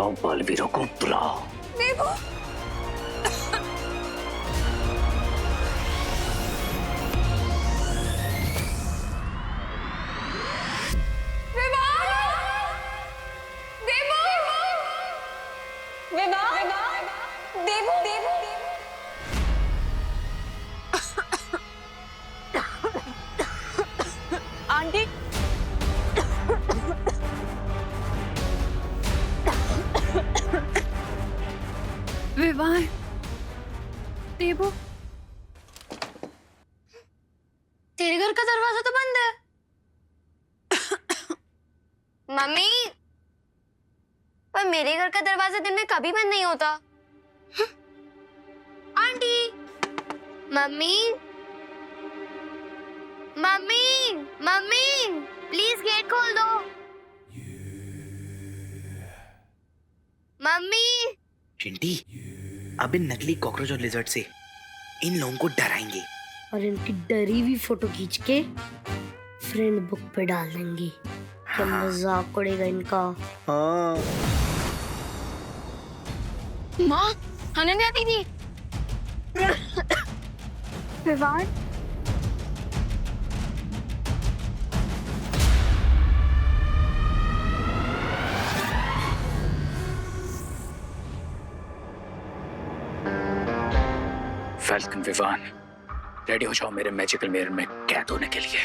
बुलाओ बालवीरों को बुलाओ। देवो आंटी विवाह देवो, तेरे घर का दरवाजा तो बंद है। मम्मी, पर मेरे घर का दरवाजा दिन में कभी बंद नहीं होता। Aunty, mummy, mummy, mummy, please get खोल दो। मम्मी। चिंटी, अब इन नकली कॉकरोच और लिजर्ड से इन लोगों को डराएंगे और इनकी डरी हुई फोटो खींच के फ्रेंड बुक पे डाल देंगे। क्या मजाक उड़ेगा इनका। हाँ। माँ, अनन्या दीदी। विवाह फैल्कन विवान, रेडी हो जाओ मेरे मैजिकल मिरर में कैद होने के लिए।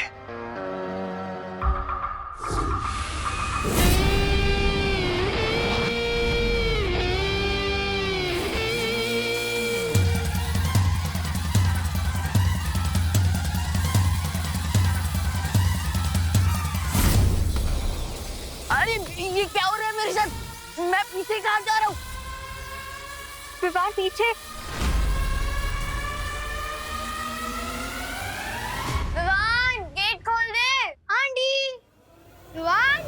अरे ये क्या हो रहा है मेरे साथ? मैं पीछे कहाँ जा रहा हूँ? विवाह पीछे। विवान, गेट खोल दे। आंटी, विवान।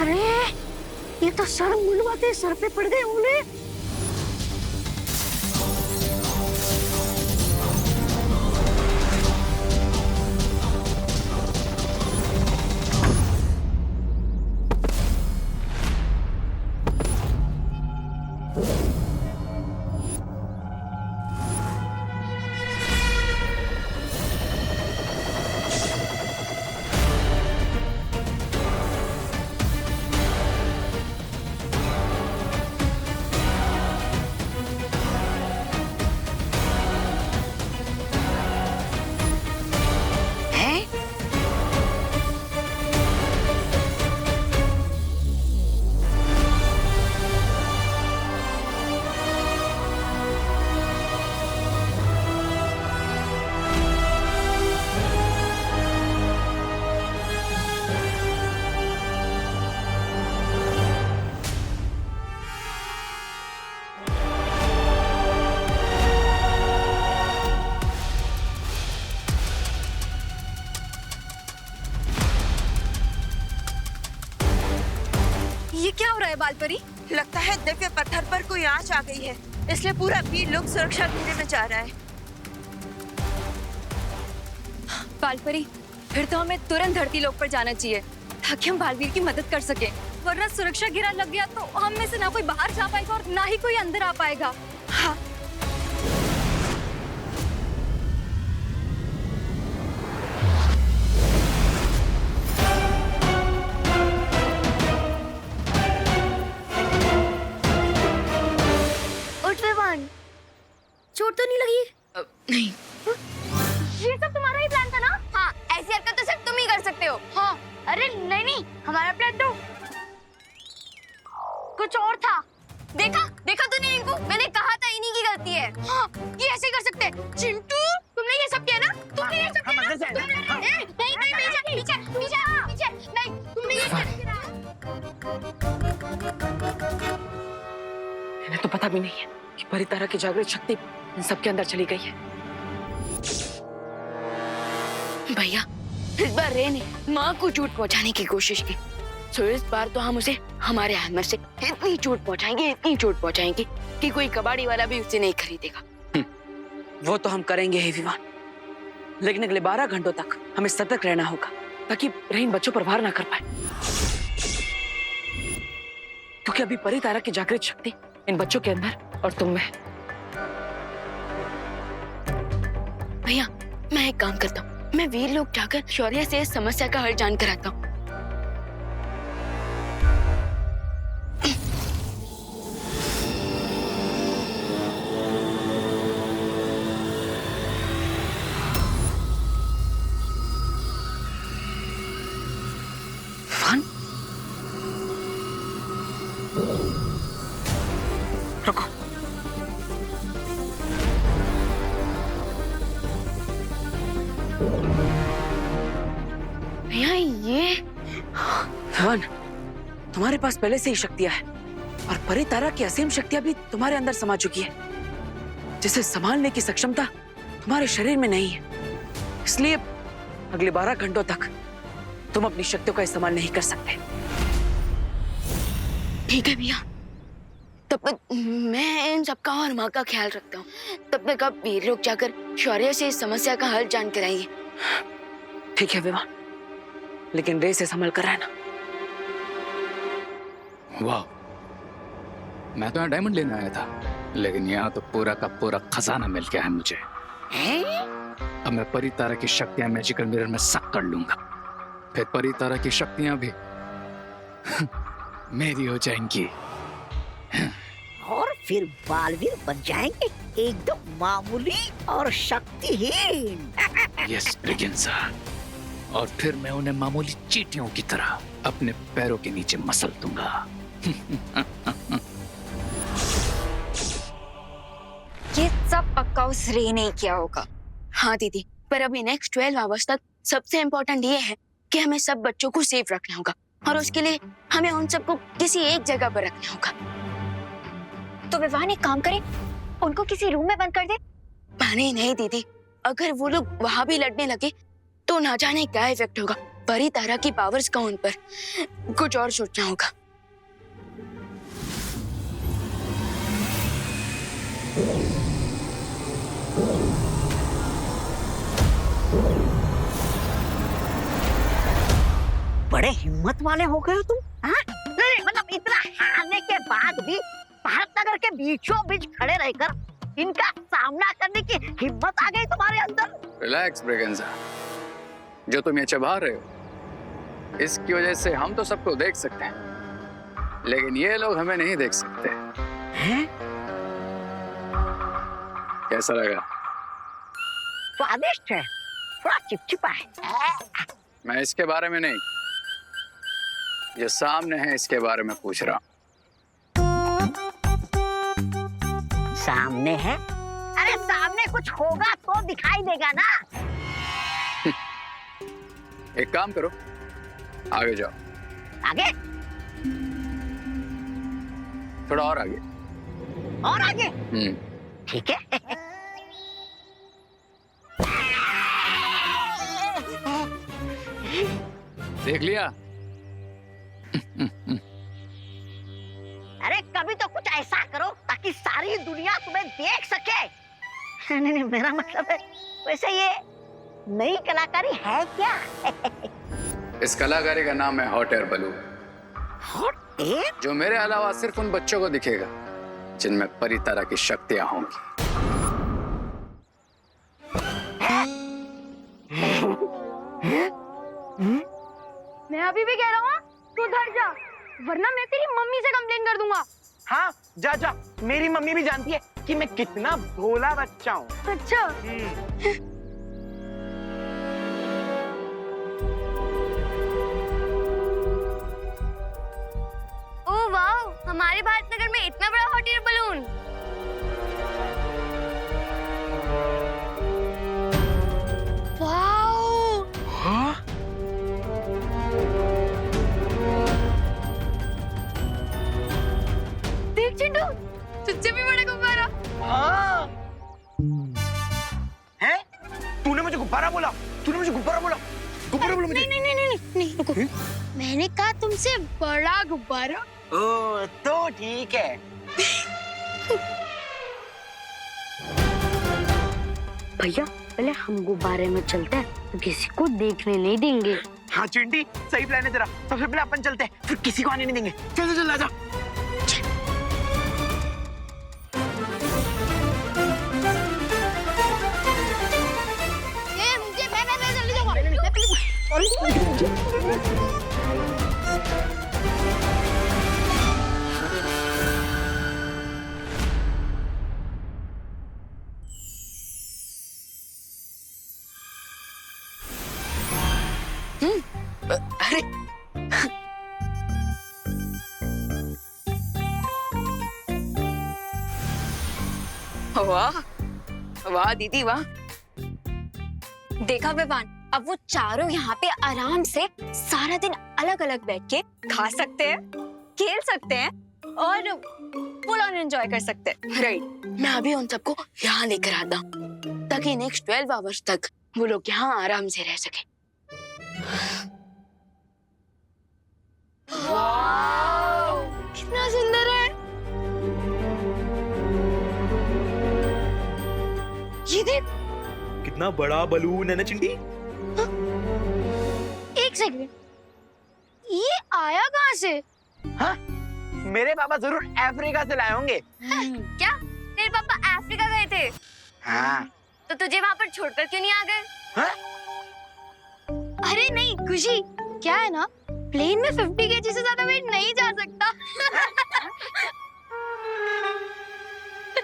अरे ये तो सर मुंडवाते सर पे पड़ गए होंगे। ये क्या हो रहा है बालपरी? लगता है दिव्य पत्थर पर कोई आंच आ गई है, इसलिए पूरा वीर लोग सुरक्षा घेरे में जा रहा है। बालपरी, फिर तो हमें तुरंत धरती लोक पर जाना चाहिए ताकि हम बालवीर की मदद कर सके, वरना सुरक्षा घेरा लग गया तो हम में से ना कोई बाहर जा पाएगा और ना ही कोई अंदर आ पाएगा। हाँ। चोट तो नहीं लगी? नहीं। ये सब तुम्हारा ही प्लान था ना? हाँ, ऐसी हरकत तो सिर्फ तुम ही कर सकते हो। हाँ, अरे नहीं नहीं, हमारा प्लान तो कुछ और था। देखा देखा तूने इनको? मैंने कहा था इन्हीं की गलती है। हाँ, ये ऐसे कर सकते हैं। चिंटू, तुमने ये सब किया ना? तुमने ये सब किया ना? नहीं नहीं, पीछे पीछे पीछे पीछे, नहीं तुमने ये सब किया। इन्हें तो पता भी नहीं है कि परितारा की जागृत शक्ति इन सबके अंदर चली गई है। भैया, इस बार रे ने माँ को चोट पहुँचाने की कोशिश की, तो इस बार तो हम उसे हमारे हैमर से इतनी चोट पहुँचाएंगे कि कोई कबाड़ी वाला भी उसे नहीं खरीदेगा। वो तो हम करेंगे ही विवान, लेकिन अगले 12 घंटों तक हमें सतर्क रहना होगा ताकि रहीन बच्चों पर वार ना कर पाए, क्योंकि अभी परी तारा की जागृत शक्ति इन बच्चों के अंदर और तुम में है। भैया, मैं एक काम करता हूँ, मैं वीर लोग जाकर शौर्य से इस समस्या का हल जानकर आता हूँ। रुको। भैया ये धवन, तुम्हारे पास पहले से ही शक्तियां है और परी तारा की असीम शक्तियां भी तुम्हारे अंदर समा चुकी है, जिसे संभालने की सक्षमता तुम्हारे शरीर में नहीं है। इसलिए अगले 12 घंटों तक तुम अपनी शक्तियों का इस्तेमाल नहीं कर सकते। ठीक है भैया, तब तक मैं इन सबका और माँ का ख्याल रखता हूँ। तब तक आप वीर लोग जाकर शौर्य से इस समस्या का हल जान कर आइए। ठीक है विवान, लेकिन रे से संभल कर रहना। वाह, मैं तो यहाँ डायमंड लेने आया था, लेकिन यहाँ तो पूरा का पूरा खजाना मिल गया है मुझे। अब मैं परी तारा की शक्तियां मैजिकल मिरर में सक कर लूंगा, फिर परी तारा की शक्तियां भी मेरी हो जाएंगी और फिर बालवीर बन जाएंगे एकदम मामूली और शक्तिहीन। यस ब्रिगेंजा, और फिर मैं उन्हें मामूली चींटियों की तरह अपने पैरों के नीचे मसल दूंगा। ये सब पक्का उस रे ने किया होगा। हाँ दीदी, पर अभी नेक्स्ट 12 आवर्स तक सबसे इम्पोर्टेंट ये है कि हमें सब बच्चों को सेफ रखना होगा, और उसके लिए हमें उन सबको किसी एक जगह पर रखना होगा। तो विवान एक काम करे, उनको किसी रूम में बंद कर दे। नहीं नहीं दीदी, अगर वो लोग वहां भी लड़ने लगे तो ना जाने क्या इफेक्ट होगा। परी तारा की पावर्स का उन पर कुछ और सोचना होगा। बड़े हिम्मत वाले हो गए हो तुम, हाँ? नहीं मतलब इतना हारने के बाद भी भारत नगर के बीचों बीच खड़े रहकर इनका सामना करने की हिम्मत आ गई तुम्हारे अंदर। रिलैक्स ब्रिगेंजा, जो तुम ये चबा रहे हो इसकी वजह से हम तो सबको देख सकते हैं, लेकिन ये लोग हमें नहीं देख सकते हैं? कैसा लगा? स्वादिष्ट है, थोड़ा चिपचिपा है। मैं इसके बारे में नहीं, ये सामने है इसके बारे में पूछ रहा हूँ। सामने है? अरे सामने कुछ होगा तो दिखाई देगा ना। एक काम करो, आगे जाओ। आगे? थोड़ा और आगे। और आगे? ठीक है। देख लिया? अरे कभी तो कुछ ऐसा करो ताकि सारी दुनिया तुम्हें देख सके। नहीं नहीं, मेरा मतलब है वैसे ये नई कलाकारी है क्या? इस कलाकारी का नाम है hot air balloon, hot air? जो मेरे अलावा सिर्फ उन बच्चों को दिखेगा जिनमें परी तारा की शक्तियां होंगी। मैं अभी भी कह रहा हूँ तू उधर जा, वरना मैं तेरी मम्मी से कंप्लेन कर दूंगा। हाँ जा जा, मेरी मम्मी भी जानती है कि मैं कितना भोला बच्चा हूँ। अच्छा, ओ वाह, हमारे भारत नगर में इतना बड़ा हॉट एयर बलून। वाओ! हाँ? देख चिंटू, तुझसे भी बड़ा गुब्बारा। हाँ? हैं? तूने मुझे गुब्बारा बोला? तूने मुझे गुब्बारा बोला? गुब्बारा बोला मुझे? नहीं रुको, मैंने कहा तुमसे बड़ा गुब्बारा। ओ तो ठीक है। भैया पहले हम गुब्बारे में चलते हैं तो किसी को देखने नहीं देंगे। हाँ चिंटी, सही प्लान है तेरा। सबसे पहले अपन चलते हैं, फिर किसी को आने नहीं देंगे। चल चल आजा। मैं जल्दी जाऊंगा। अरे वाह वाह दीदी वाह। देखा विवान, अब वो चारों यहाँ पे आराम से सारा दिन अलग अलग बैठ के खा सकते हैं, खेल सकते हैं और फुल ऑन एंजॉय कर सकते हैं। राइट, मैं अभी उन सबको यहाँ लेकर आता हूँ ताकि नेक्स्ट 12 आवर्स तक वो लोग यहाँ आराम से रह सके। कितना सुंदर है ये, देख कितना बड़ा बलून है ना चिंटी। एक सेकंड, ये आया कहाँ से? हाँ, मेरे पापा जरूर अफ्रीका से लाए होंगे। क्या तेरे पापा अफ्रीका गए थे? हाँ। तो तुझे वहाँ पर छोड़कर क्यों नहीं आ गए? हाँ? अरे नहीं खुशी, क्या है ना, प्लेन में 50 kg से ज्यादा वेट नहीं जा सकता।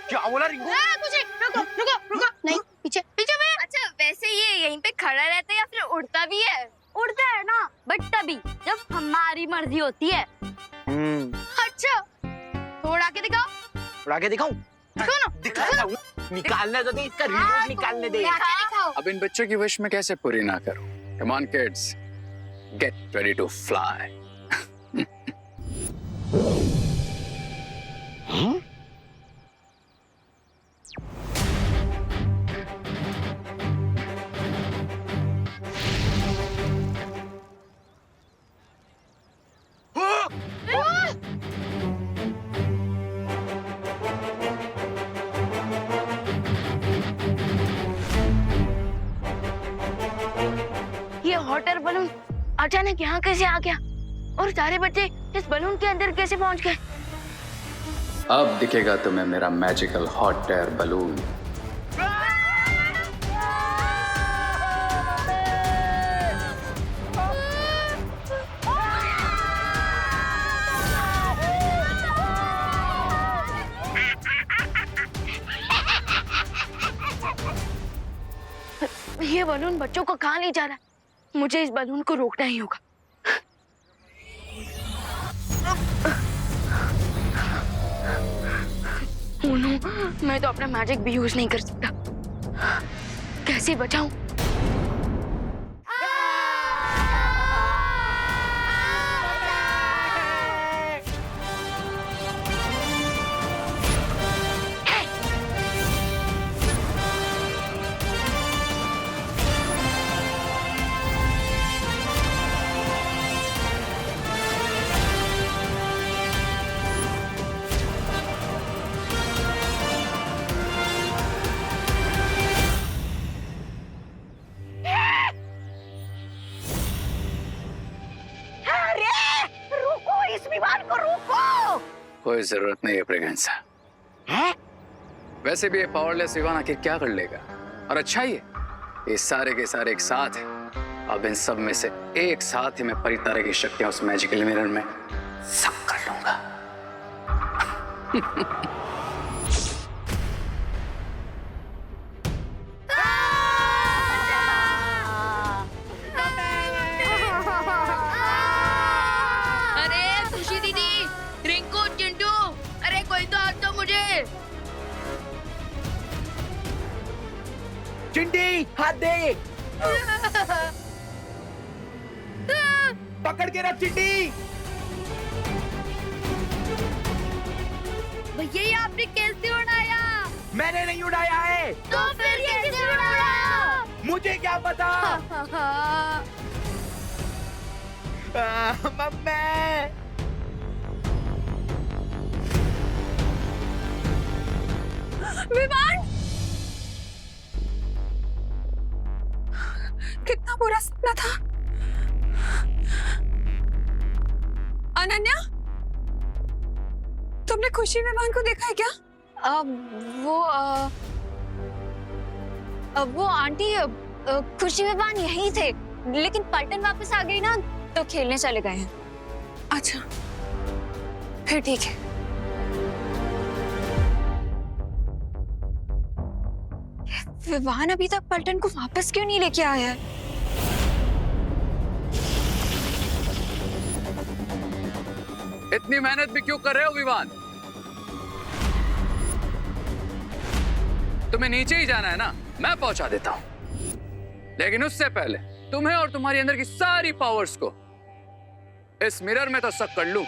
क्या बोला रिंकू? कुछ रुको रुको रुको, नहीं पीछे पीछे में। अच्छा वैसे ये यहीं पे खड़ा रहता है या फिर उड़ता भी है? उड़ता है ना, बट तभी जब हमारी मर्जी होती है। अच्छा, तो उड़ा के दिखाओ। उड़ा के दिखाऊं? दिखाओ ना। दिखाता हूँ। निकालने तो दे, इसका रिमोट निकालने दे। दिखाओ। अब इन बच्चों की विश मैं कैसे पूरी ना करूं? Come on kids, get ready to fly. ये हॉट एयर बलून अचानक यहाँ कैसे आ गया और सारे बच्चे इस बलून के अंदर कैसे पहुंच गए? अब दिखेगा तुम्हें मेरा मैजिकल हॉट एयर बलून। ये बलून बच्चों को कहाँ ले जा रहा है? मुझे इस बलून को रोकना ही होगा। ओह नो, मैं तो अपना मैजिक भी यूज नहीं कर सकता। कैसे बचाऊं? कोई जरूरत नहीं है प्रेगनेंसा। वैसे भी ये पावरलेस विवान आखिर क्या कर लेगा? और अच्छा ही है, ये सारे के सारे एक साथ हैं। अब इन सब में से एक साथ ही मैं परितारा की शक्तियां उस मैजिकल मिरर में सब कर लूंगा। अरे खुशी दीदी, रिंकू, चिंटू, अरे कोई तो हाथ दो मुझे। चिंटी, हाथ दे। पकड़ के रख चिंटी। भैया ये आपने कैसे उड़ाया? मैंने नहीं उड़ाया है। तो फिर कैसे उड़ाया? मुझे क्या पता। मम्मी। विवान! कितना बुरा सपना था। अनन्या, तुमने खुशी विमान को देखा है क्या? वो आंटी खुशी विमान यहीं थे, लेकिन पलटन वापस आ गई ना तो खेलने चले गए हैं। अच्छा, फिर ठीक है। विवान अभी तक पलटन को वापस क्यों नहीं लेके आया है? इतनी मेहनत भी क्यों कर रहे हो विवान? तुम्हें नीचे ही जाना है ना, मैं पहुंचा देता हूं। लेकिन उससे पहले तुम्हें और तुम्हारी अंदर की सारी पावर्स को इस मिरर में तो सक कर लूं।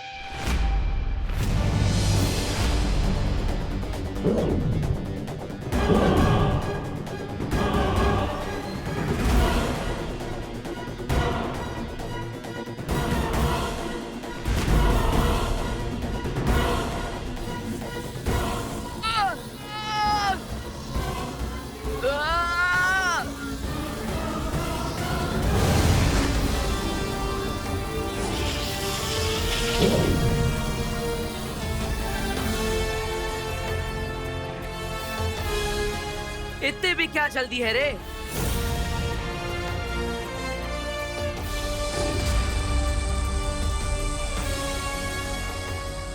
इतने भी क्या जल्दी है रे?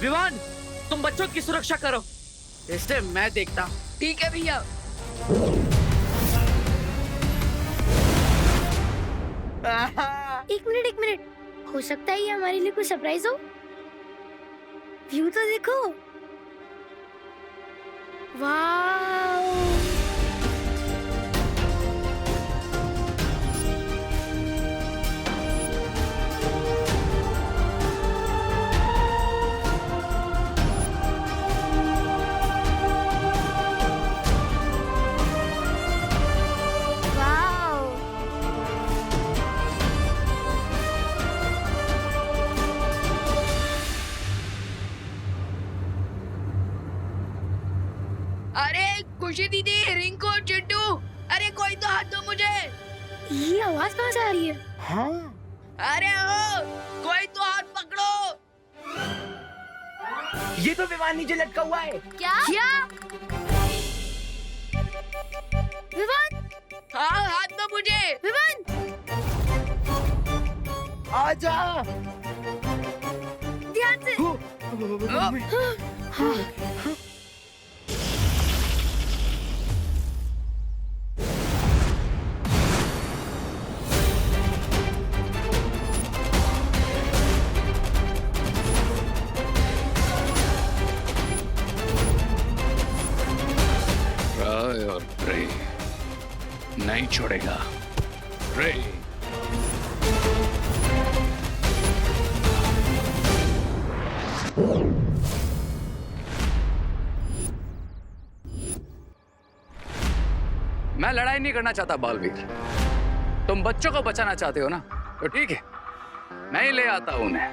विवान, तुम बच्चों की सुरक्षा करो, इससे मैं देखता हूँ। ठीक है भैया। एक मिनट, हो सकता है ये हमारे लिए कोई सरप्राइज हो। व्यू तो देखो, वाह। अरे खुशी दीदी, रिंकू, चिट्टू, अरे कोई तो हाथ दो मुझे। ये आवाज कहाँ से आ रही है? हाँ, अरे ओ, कोई तो हाथ पकड़ो। ये तो विमान नीचे लटका हुआ है। क्या? विवान, हाँ, हाथ दो मुझे। विवान, आजा। ध्यान से। ट्राई और प्रे नहीं छोड़ेगा। प्रे। मैं लड़ाई नहीं करना चाहता बालवीर। तुम बच्चों को बचाना चाहते हो ना, तो ठीक है, मैं ही ले आता हूं उन्हें।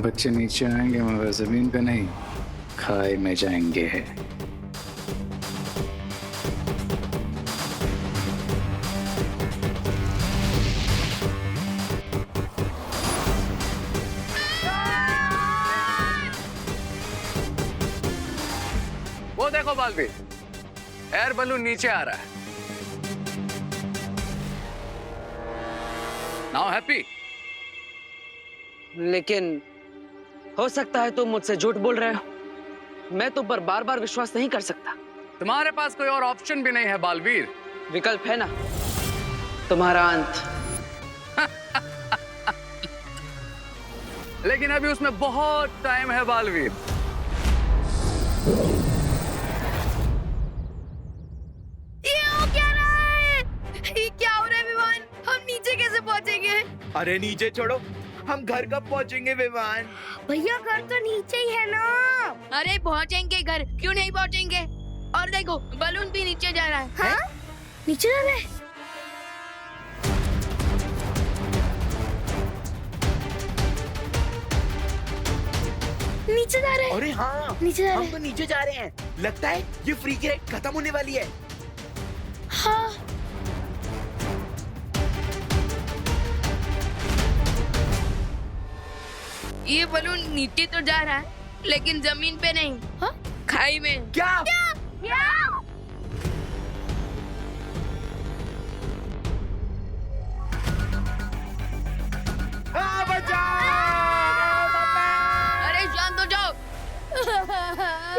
बच्चे नीचे आएंगे मगर जमीन पे नहीं, खाई में जाएंगे। वो देखो बालवीर, एयर बलून नीचे आ रहा है। Now happy? लेकिन हो सकता है तुम मुझसे झूठ बोल रहे हो। मैं तुम पर बार बार विश्वास नहीं कर सकता। तुम्हारे पास कोई और ऑप्शन भी नहीं है बालवीर। विकल्प है ना, तुम्हारा अंत। लेकिन अभी उसमें बहुत टाइम है बालवीर। ये क्या हो रहा है विमान? हम नीचे कैसे पहुंचेंगे? अरे नीचे छोड़ो, हम घर कब पहुंचेंगे विमान? भैया घर तो नीचे ही है ना। अरे पहुंचेंगे घर, क्यों नहीं पहुंचेंगे? और देखो बलून भी नीचे जा रहा है। हाँ? नीचे जा रहे? नीचे जा रहे हैं। अरे हाँ, नीचे जा रहे हम तो नीचे जा रहे हैं। लगता है ये फ्री की राइड खत्म होने वाली है। हाँ। ये बलून नीचे तो जा रहा है लेकिन जमीन पे नहीं। हाँ? खाई में। क्या? अरे शांत हो जाओ।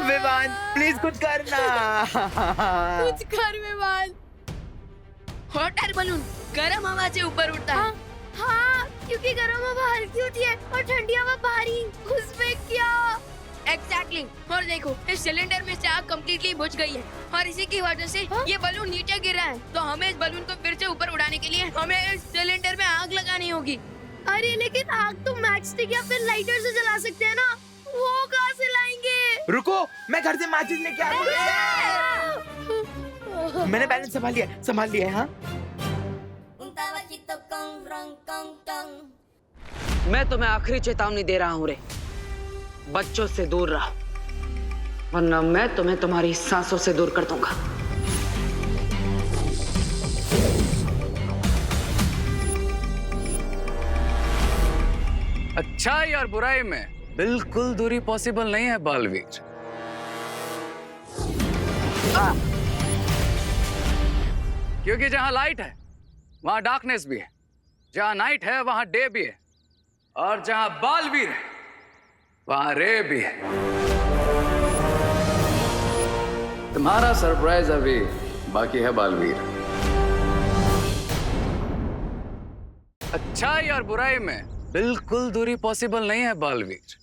विवान प्लीज कुछ करना। कुछ कर विवान। हॉट एयर बलून गर्म हवा से ऊपर उड़ता है। हाँ, क्योंकि गर्म हवा हल्की होती है और ठंडी हवा भारी। उसमें क्या? एग्जैक्टली। और देखो इस सिलेंडर में से आग कम्प्लीटली बुझ गई है और इसी की वजह से ये बलून नीचे गिरा है। तो हमें इस बलून को फिर से ऊपर उड़ाने के लिए हमें इस सिलेंडर में आग लगानी होगी। अरे लेकिन आग तो मैच स्टिक या फिर लाइटर से जला सकते हैं ना, वो कहाँ से लाएंगे? रुको, मैं घर से माचिस लेके आ रहा हूँ। मैंने बैलेंस संभाल लिया है। हाँ, मैं तुम्हें आखिरी चेतावनी दे रहा हूँ रे, बच्चों से दूर रहो, वरना मैं तुम्हें तुम्हारी सांसों से दूर कर दूंगा। अच्छाई और बुराई में बिल्कुल दूरी पॉसिबल नहीं है बालवीर। क्योंकि जहां लाइट है वहां डार्कनेस भी है, जहां नाइट है वहां डे भी है, और जहां बालवीर है वहां रे भी है। तुम्हारा सरप्राइज अभी बाकी है बालवीर। अच्छाई और बुराई में बिल्कुल दूरी पॉसिबल नहीं है बालवीर।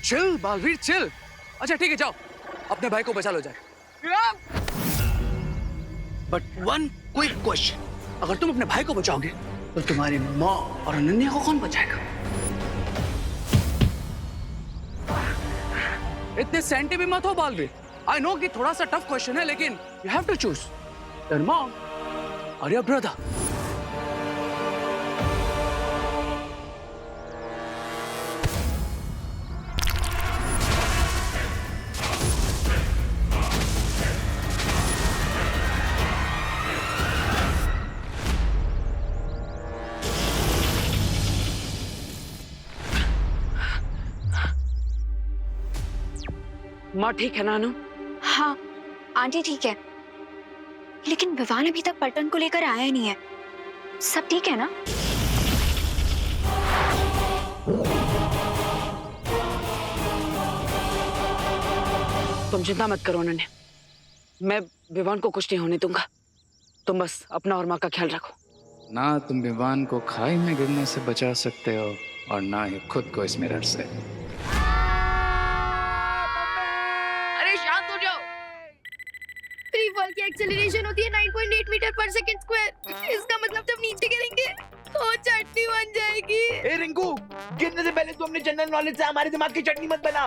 Chill Baalveer chill. अच्छा ठीक है, जाओ अपने भाई को बचा लो जाए। बट वन क्विक क्वेश्चन, अगर तुम अपने भाई को बचाओगे तो तुम्हारी माँ और अनन्या को कौन बचाएगा? इतने सेंटी भी मत हो बालवीर। आई नो कि थोड़ा सा टफ क्वेश्चन है, लेकिन you have to choose your mom और योर ब्रदर। माँ ठीक है नानू? हाँ आंटी ठीक है, लेकिन विवान अभी तक पलटन को लेकर आया नहीं है। सब ठीक है ना? तुम चिंता मत करो अनन्या, मैं विवान को कुछ नहीं होने दूंगा। तुम बस अपना और माँ का ख्याल रखो। ना तुम विवान को खाई में गिरने से बचा सकते हो और ना ही खुद को इस मिरर से। फ्री फॉल की एक्सेलरेशन होती है 9.8 मीटर पर सेकंड स्क्वायर। इसका मतलब जब नीचे गिरेंगे तो चटनी बन जाएगी। ए रिंकू, गिरने से पहले तू अपने जनरल नॉलेज से हमारे दिमाग की चटनी मत बना।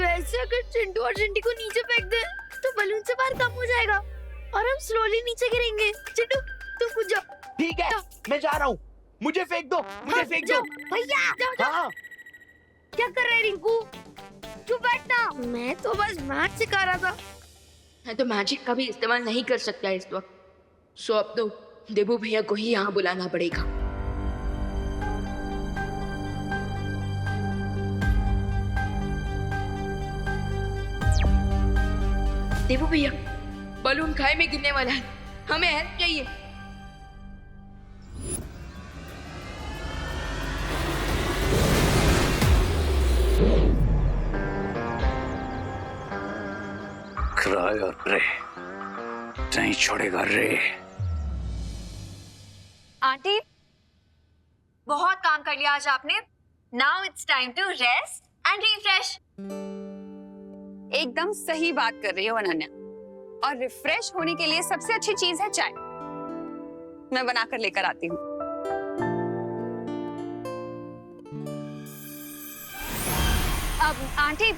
वैसे अगर चिंटू और चिंटी को नीचे फेंक दे तो बलून से बाहर कम हो जाएगा और हम स्लोली नीचे गिरेंगे। चिंटू तुम कूद जाओ। ठीक है, मैं जा रहा हूँ। मुझे फेंक दो, मुझे फेंक दो। भैया हाँ, क्या कर रहे हैं रिंकू? चुप बैठना। मैं तो बस मैथ सिखा रहा था। मैं तो मैजिक का भी इस्तेमाल नहीं कर सकता इस वक्त, सो अब तो देबू भैया को ही यहाँ बुलाना पड़ेगा। देबू भैया, बलून खाई में गिरने वाला है, हमें हेल्प चाहिए। क्राई और प्रे नहीं छोड़ेगा रे। आंटी बहुत काम कर लिया आज आपने। Now it's time to rest and refresh. एकदम सही बात कर रही हो अनन्या। और रिफ्रेश होने के लिए सबसे अच्छी चीज है चाय। मैं बनाकर लेकर आती हूँ। अब आंटी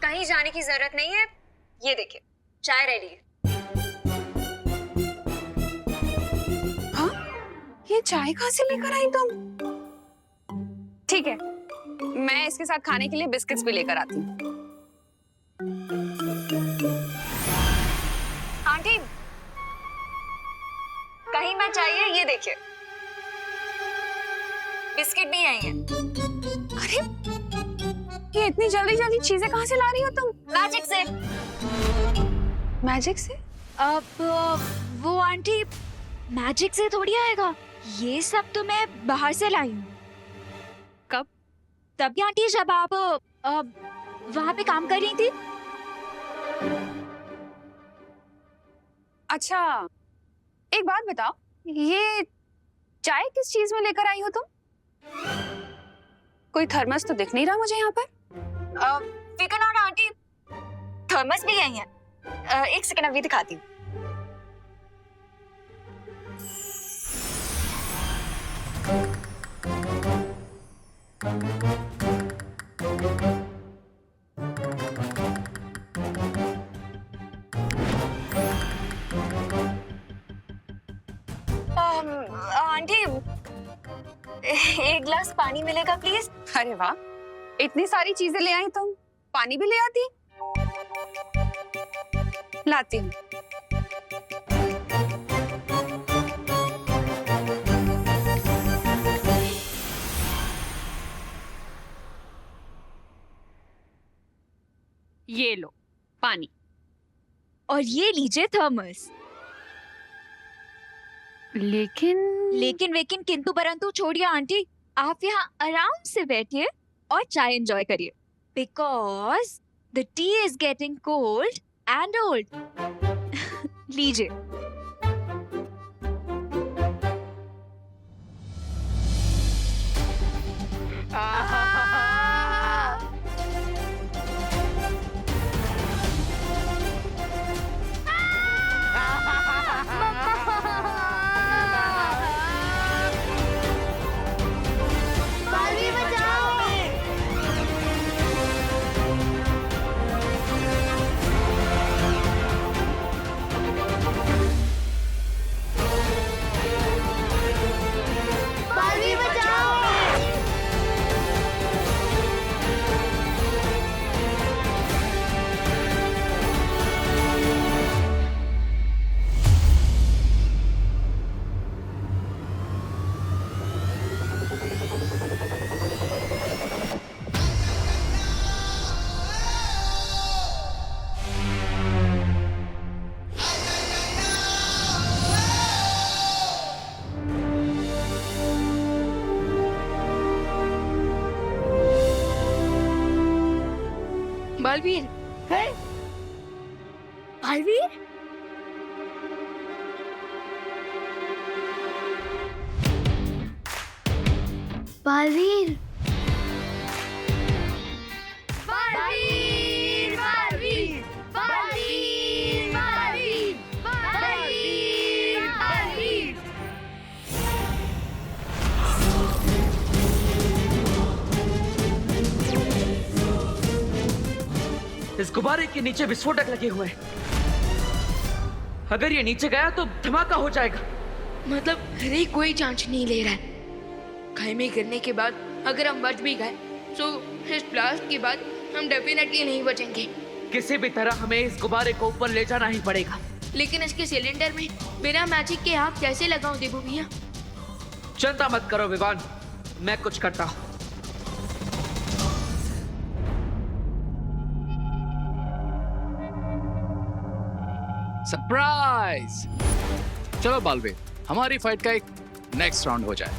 कहीं जाने की जरूरत नहीं है, ये देखिए चाय रेडी है। हाँ? ये चाय कहाँ से लेकर आई तुम? ठीक है, मैं इसके साथ खाने के लिए बिस्किट्स भी लेकर आती हूँ। आंटी कहीं मैं चाहिए, ये देखिए बिस्किट भी आई हैं। अरे ये इतनी जल्दी जल्दी चीजें कहाँ से ला रही हो तुम? मैजिक से। मैजिक से? अब वो आंटी मैजिक से थोड़ी आएगा, ये सब तो मैं बाहर से लाई हूँ। कब? तभी आंटी जब आप वहाँ पे काम कर रही थी। अच्छा, एक बात बताओ, ये चाय किस चीज में लेकर आई हो तुम? कोई थर्मस तो दिख नहीं रहा मुझे यहाँ पर। फिकर नॉट आंटी, थर्मस भी आई है। एक सेकंड अभी दिखाती हूँ। आंटी एक गिलास पानी मिलेगा प्लीज? अरे वाह, इतनी सारी चीजें ले आई तुम, पानी भी ले आती? लाती हूँ। ये लो पानी। और ये लीजिए थर्मस। लेकिन वेकिन किंतु परंतु छोड़िए आंटी, आप यहाँ आराम से बैठिए और चाय एंजॉय करिए, because the T is getting cold and old. लीजिए। बालवीर, बालवीर, बालवीर, बालवीर, बालवीर, बालवीर, बालवीर, बालवीर, बालवीर। इस गुब्बारे के नीचे विस्फोटक लगे हुए हैं। अगर ये नीचे गया तो धमाका हो जाएगा। मतलब हरे कोई चांस नहीं ले रहा है। खाई गिरने के बाद अगर हम बच भी गए तो इस ब्लास्ट के बाद हम डेफिनेटली नहीं बचेंगे। किसी भी तरह हमें इस गुब्बारे को ऊपर ले जाना ही पड़ेगा। लेकिन इसके सिलेंडर में बिना मैजिक के आग कैसे लगाऊं देबू भैया? चिंता मत करो विवान, मैं कुछ करता हूँ। सरप्राइज! चलो बालवीर, हमारी फाइट का एक नेक्स्ट राउंड हो जाए।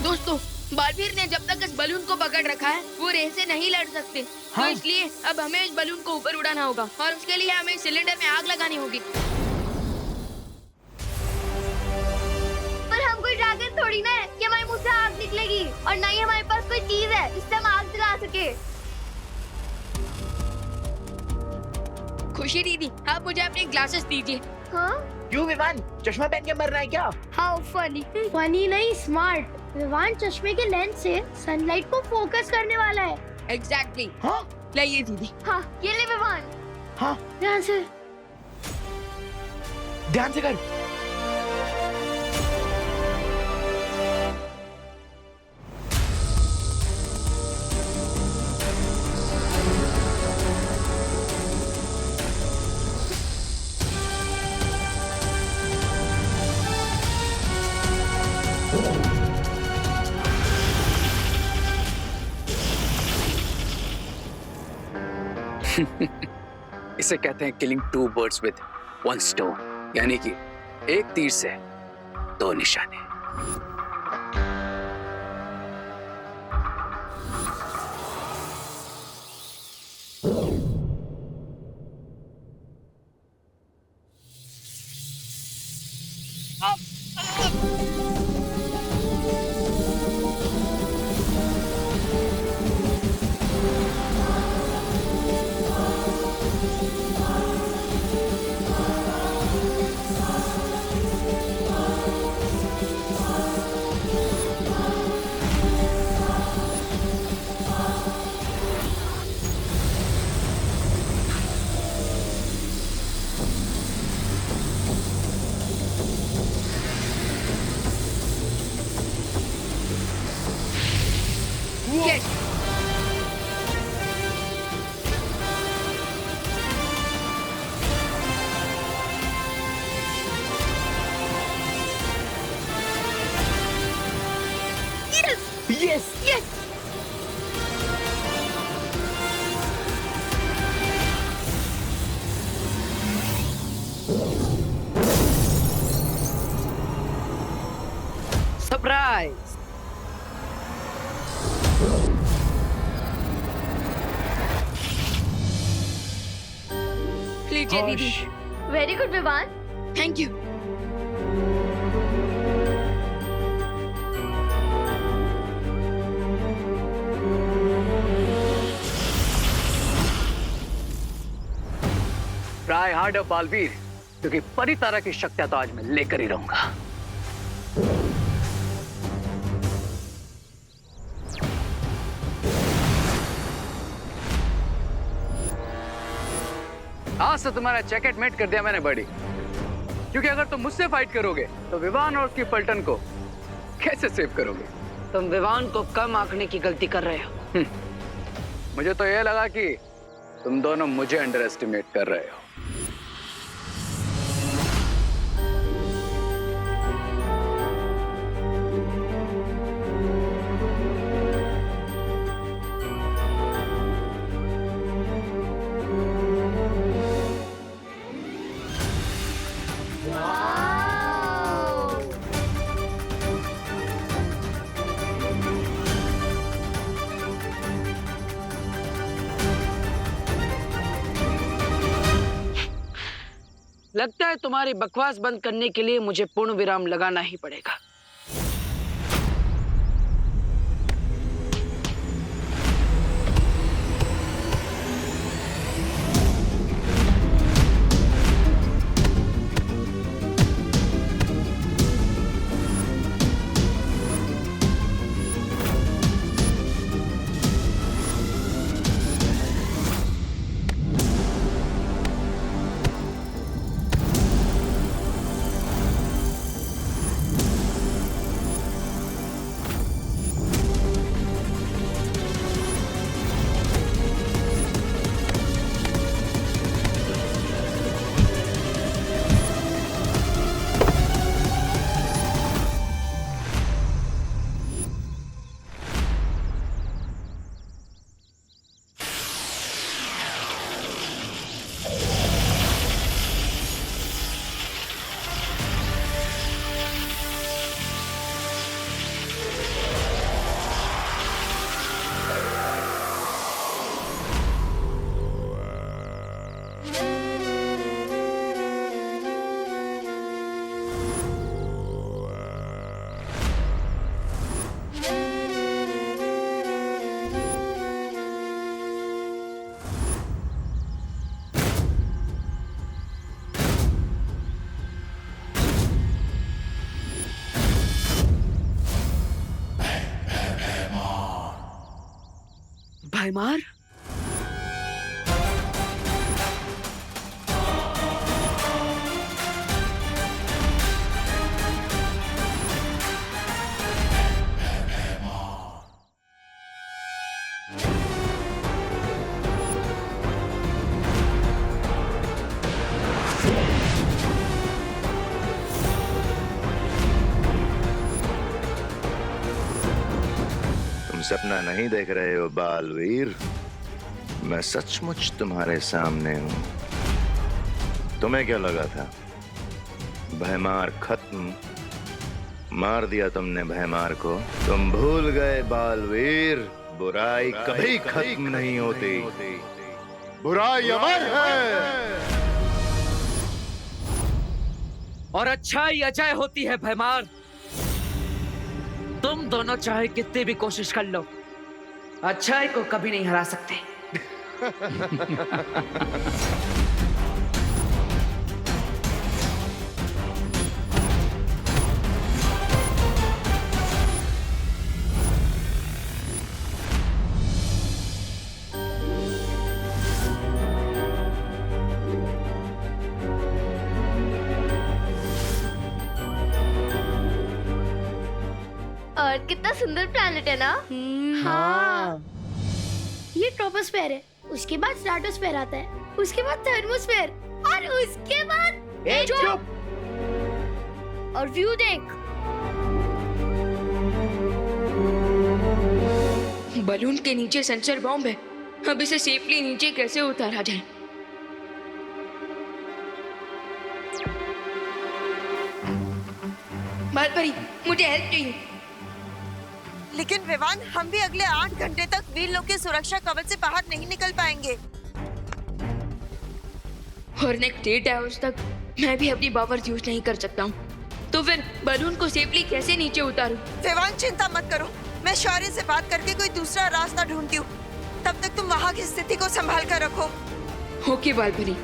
दोस्तों, बालवीर ने जब तक इस बलून को पकड़ रखा है वो वो रे से नहीं लड़ सकते। तो इसलिए अब हमें इस बलून को ऊपर उड़ाना होगा और उसके लिए हमें सिलेंडर में आग लगानी होगी। पर हम कोई ड्रैगन थोड़ी ना है कि हमारे मुंह से आग निकलेगी, और ना ही हमारे पास कोई चीज है जिससे हम आग जला सके। खुशी दीदी, आप मुझे अपने ग्लासेस दीजिए। हाँ? क्यों विवान, चश्मा पहन के मरना है क्या? How funny. फनी नहीं, स्मार्ट। विवान चश्मे के लेंस से सनलाइट को फोकस करने वाला है। एग्जैक्टली। हाँ? लाइए दीदी। हाँ, ये ले विवान। हाँ, ध्यान से। ध्यान से कर। इसे कहते हैं killing two birds with one stone, यानी कि एक तीर से दो निशाने। Yes! Yes! सरप्राइज। लीजिए दीदी। Very good Vivaan. Thank you. Try harder Baalveer, क्योंकि परितारा की शक्तियां तो आज मैं लेकर ही रहूंगा। आज से तुम्हारा जैकेट मेट कर दिया मैंने बड़ी, क्योंकि अगर तुम मुझसे फाइट करोगे तो विवान और उसकी पलटन को कैसे सेव करोगे? तुम विवान को कम आंकने की गलती कर रहे हो। मुझे तो यह लगा कि तुम दोनों मुझे अंडर एस्टिमेट कर रहे हो। लगता है तुम्हारी बकवास बंद करने के लिए मुझे पूर्ण विराम लगाना ही पड़ेगा। भयमार? तुम सपना नहीं देख रहे हो बालवीर, मैं सचमुच तुम्हारे सामने हूं। तुम्हें क्या लगा था भयमार खत्म? मार दिया तुमने भयमार को। तुम भूल गए बालवीर, बुराई कभी खत्म नहीं होती, बुराई अमर है। और अच्छाई अजय होती है भयमार। तुम दोनों चाहे कितनी भी कोशिश कर लो, अच्छाई को कभी नहीं हरा सकते। और कितना सुंदर प्लैनेट है ना? हाँ। ये ट्रोपोस्फेयर है, उसके बाद स्ट्रेटोस्फेयर आता है, उसके बाद थर्मोस्फेयर और उसके बाद चुप। और व्यू देख। बलून के नीचे सेंसर बॉम्ब है, अब इसे सेफली नीचे कैसे उतारा जाए? बालपरी, मुझे हेल्प चाहिए। लेकिन विवान, हम भी अगले 8 घंटे तक वीर लोग के सुरक्षा कवच से बाहर नहीं निकल पाएंगे। और नेक्स्ट 8 आवर्स तक मैं भी अपनी पावर्स यूज नहीं कर सकता हूँ। तो फिर बलून को सेफली कैसे नीचे उतारूं? विवान, चिंता मत करो, मैं शौर्य से बात करके कोई दूसरा रास्ता ढूंढती हूँ। तब तक तुम वहाँ की स्थिति को संभाल कर रखो। ओके बालपरी।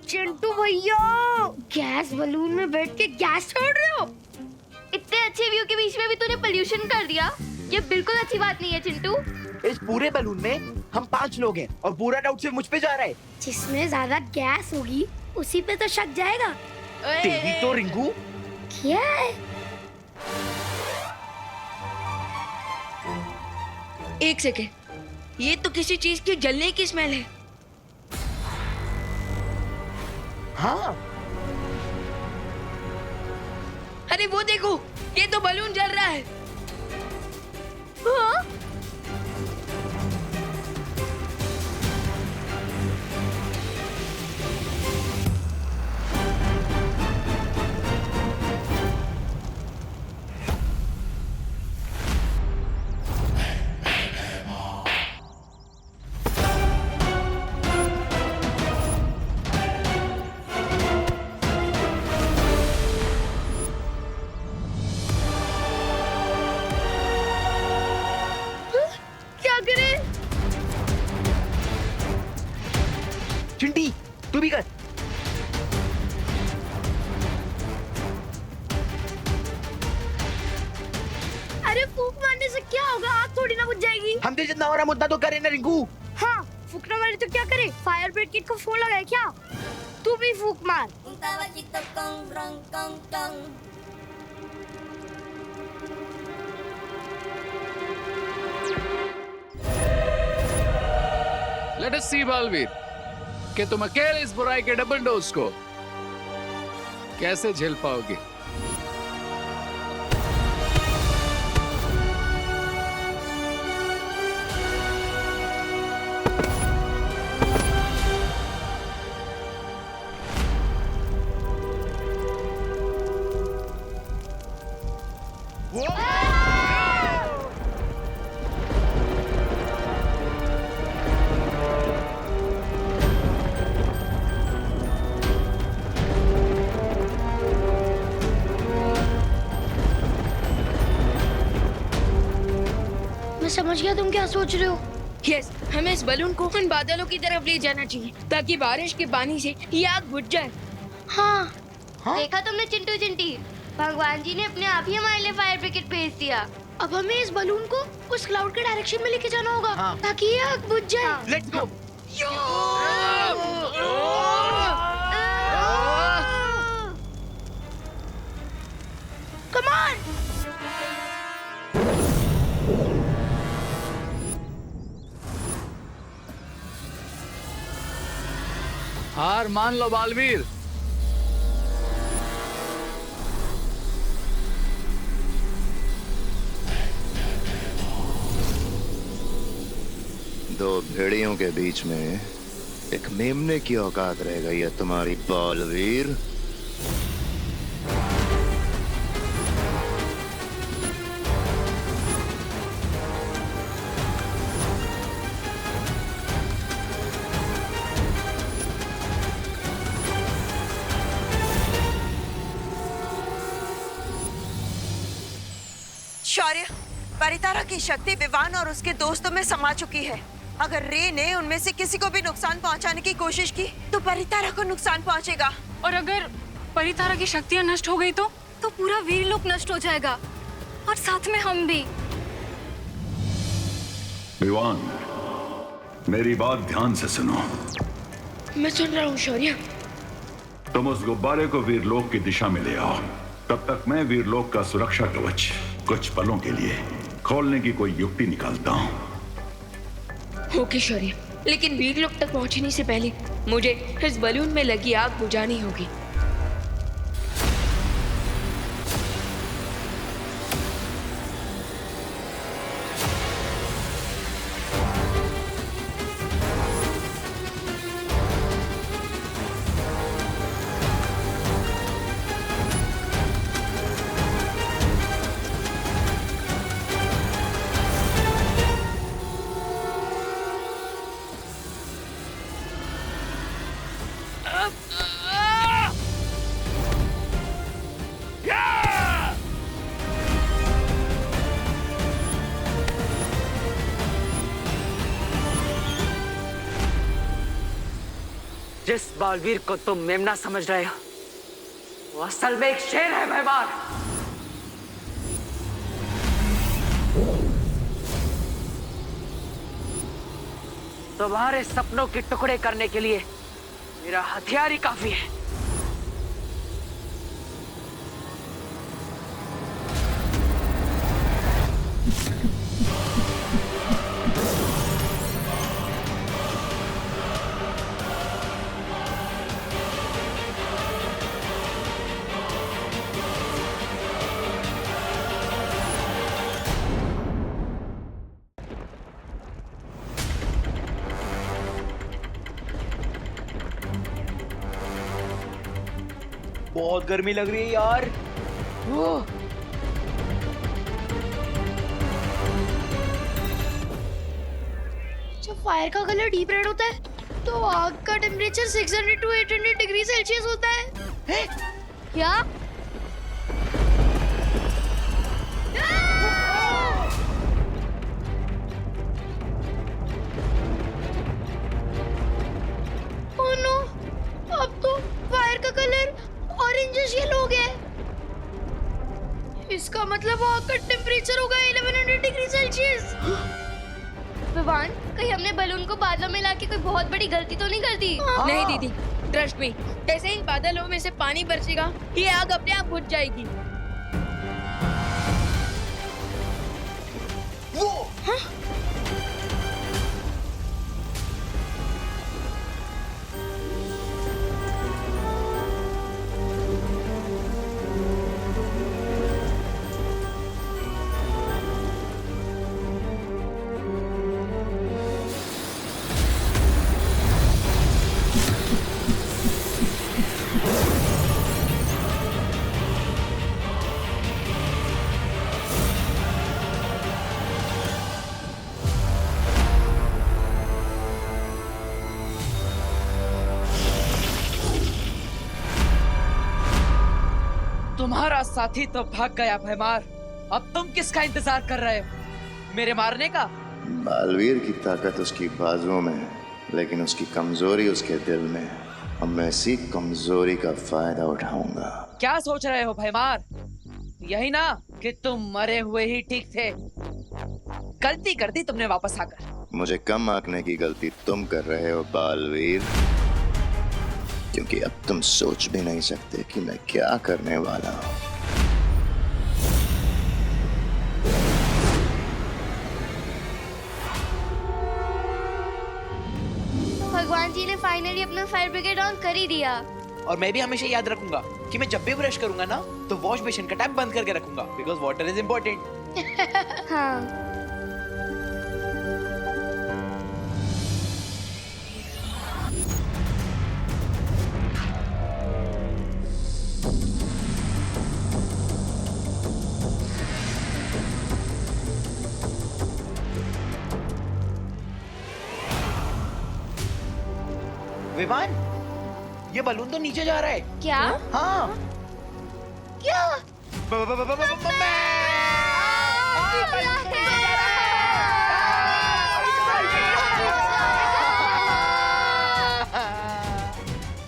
चिंटू भैया, गैस बलून में बैठ के गैस छोड़ रहे हो? इतने अच्छे व्यू के बीच में भी तूने पोल्यूशन कर दिया। ये बिल्कुल अच्छी बात नहीं है चिंटू। इस पूरे बलून में हम 5 लोग हैं और पूरा डाउट सिर्फ मुझ पे जा रहा है। जिसमें ज्यादा गैस होगी उसी पे तो शक जाएगा। तेरी तो रिंकू। क्या है? एक सेकेंड, ये तो किसी चीज के जलने की स्मेल है। हाँ। अरे वो देखो, ये तो बलून जल रहा है। हाँ? चिंटी, तू भी कर। अरे फूंक मारने से क्या होगा? आग थोड़ी ना बुझ जाएगी। हमसे जितना हो रहा मुद्दा तो करे ना रिंकू। हाँ, फूकने वाले तो क्या करे? फायर ब्रिगेड को फोन लगाए क्या? तू भी फूक मार। लेट अस सी बालवीर कि तुम अकेले इस बुराई के डबल डोज को कैसे झेल पाओगे। गया तुम क्या सोच रहे हो? यस, हमें इस बलून को उन बादलों की तरफ ले जाना चाहिए ताकि बारिश के पानी से ये आग बुझ जाए। हाँ, देखा तुमने चिंटू चिंटी, भगवान जी ने अपने आप ही हमारे लिए फायर ब्रिगेड भेज दिया। अब हमें इस बलून को उस क्लाउड के डायरेक्शन में लेके जाना होगा ताकि ये आग बुझ जाए। Let's go. Come on. हार मान लो बालवीर। दो भेड़ियों के बीच में एक मेमने की औकात रह गई है तुम्हारी बालवीर। शौर्य, परितारा की शक्ति विवान और उसके दोस्तों में समा चुकी है। अगर रे ने उनमें से किसी को भी नुकसान पहुंचाने की कोशिश की तो परितारा को नुकसान पहुंचेगा। और अगर परितारा की शक्तियाँ नष्ट हो गई तो पूरा वीरलोक नष्ट हो जाएगा और साथ में हम भी। विवान, मेरी बात ध्यान से सुनो। मैं सुन रहा हूँ शौर्य। तुम उस गुब्बारे को वीरलोक की दिशा में ले आओ। तब तक मैं वीरलोक का सुरक्षा कवच कुछ पलों के लिए खोलने की कोई युक्ति निकालता हूँ। ओके शौर्य, लेकिन वीरलोक तक पहुंचने से पहले मुझे इस बलून में लगी आग बुझानी होगी। जिस बालवीर को तुम मेमना समझ रहे हो वो असल में एक शेर है मेहमान। तुम्हारे सपनों के टुकड़े करने के लिए मेरा हथियार ही काफी है। बहुत गर्मी लग रही है यार। जब फायर का कलर डीप रेड होता है तो आग का टेम्परेचर 600 to 800 डिग्री सेल्सियस होता है। क्या? ओह नो, अब तो फायर का कलर ऑरेंजिश येलो हो गया है। इसका मतलब आग का टेम्परेचर होगा 1100 डिग्री सेल्सियस। विवान, कहीं हमने बलून को बादलों में लाके कोई बहुत बड़ी गलती तो नहीं कर दी? नहीं दीदी, ट्रस्ट मी, जैसे इन बादलों में से पानी बरसेगा ये आग अपने आप बुझ जाएगी। वो हाँ? तुम्हारा साथी तो भाग गया भैमार। अब तुम किसका इंतजार कर रहे हो? मेरे मारने का बालवीर की ताकत उसकी बाजुओं में है, लेकिन उसकी कमजोरी उसके दिल में है। अब मैं इसी कमजोरी का फायदा उठाऊंगा। क्या सोच रहे हो भैमार? यही ना कि तुम मरे हुए ही ठीक थे। गलती कर दी तुमने वापस आकर। मुझे कम आंकने की गलती तुम कर रहे हो बालवीर, क्योंकि अब तुम सोच भी नहीं सकते कि मैं क्या करने वाला हूँ। भगवान जी ने फाइनली अपना फायर ब्रिगेड ऑन कर ही दिया। और मैं भी हमेशा याद रखूंगा कि मैं जब भी ब्रश करूंगा ना तो वॉश बेसिन का टैप बंद करके रखूंगा, बिकॉज वाटर इज इम्पोर्टेंट। हाँ। विमान, ये बलून तो नीचे जा रहा है। क्या? हाँ। क्या?